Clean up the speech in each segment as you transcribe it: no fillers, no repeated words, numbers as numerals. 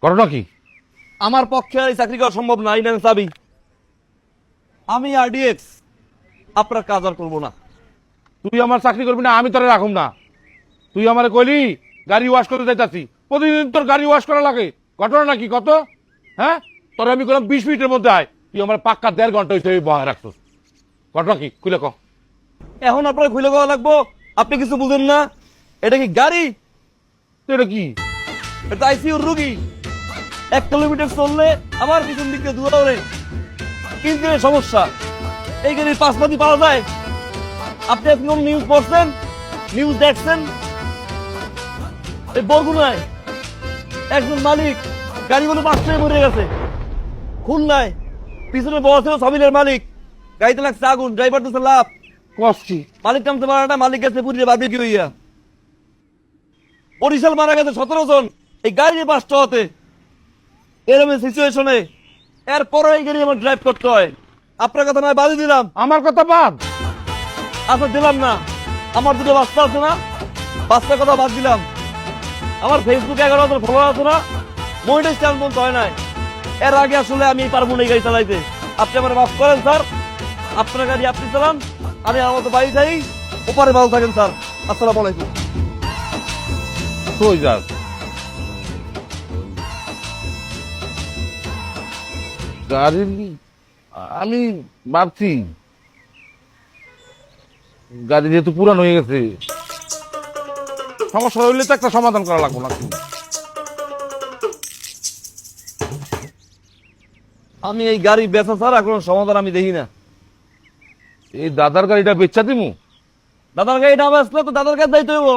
ঘটনা কি? আমার পক্ষে আর এই চাকরি করা সম্ভব না। এই নেন চাবি। আমি আরডিএক্স, আপনার কাজ আর করবো না। তুই আমার চাকরি করবি না, আমি তোরে রাখুম না। তুই আমার কইলি গাড়ি ওয়াশ করতে যাইতাছি, প্রতিদিন তোর গাড়ি ওয়াশ করা লাগে। ঘটনা নাকি কত? হ্যাঁ, তোর আমি করলাম 20 মিনিটের মধ্যে আয়, তুই আমার পাক্কা 1.5 ঘন্টা হইতে বহায় রাখছিস। ঘটনা কি খুলে ক। এখন আপনার খুলে দেওয়া লাগবো? আপনি কিছু বুঝেন না? এটা কি গাড়ি? তো এটা কি? এটা আইসিইউর রুগী। 1 কিলোমিটার চললে আমার পিছন দিকে দৌড়াবে, কিন্তু এই সমস্যা, এই গাড়ির পাশপাতি পাওয়া যায়? আপনি এখন নিউজ পড়ছেন, নিউজ দেখছেন? এই বরগুনায় একজন মালিক গাড়ি বলে পাঁচটায় মরে গেছে। খুলনায় পিছনে বসা ছিল সাবিলের মালিক, গাড়িতে লাগছে আগুন, ড্রাইভার দিচ্ছে লাভ। কষ্টি মালিক নামতে পারে না, মালিক গেছে পুড়িয়ে বাদ কি হইয়া। বরিশাল মারা গেছে 17 জন এই গাড়ি নিয়ে 5টা হতে। এরকম সিচুয়েশনে এরপরে এই গাড়ি আমার ড্রাইভ করতে হয়। আপনার কথা নয় বাদই দিলাম। আমার কথা বাদ। আচ্ছা দিলাম না, আমার দুটো বাচ্চা আছে না, বাচ্চার কথা বাদ দিলাম। আমার ফেসবুকে 11,000 ফলোয়ার আছে না, মনিটাইজ চ্যানেল বন্ধ হয় নাই। এর আগে আসলে আমি পারবো না এই গাড়ি চালাইতে। আপনি আমার মাফ করেন স্যার, আপনার গাড়ি আপনি চালান, আমি আমার মতো বাড়ি যাই। ওপারে ভালো থাকেন স্যার। আসসালামু আলাইকুম। তুই যাস গাড়ি। আমি ভাবছি গাড়ি যেহেতু পুরান হয়ে গেছে, সমস্যা হইলে তো একটা সমাধান করা লাগবে নাকি? আমি এই গাড়ি বেচা ছাড়া কোনো সমাধান আমি দেখি না। এই দাদার গাড়িটা বেচা দিমু? দাদার গাড়ি না বেচলে তো দাদার কাছে যাইতে হইব।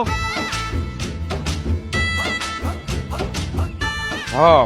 হ্যাঁ,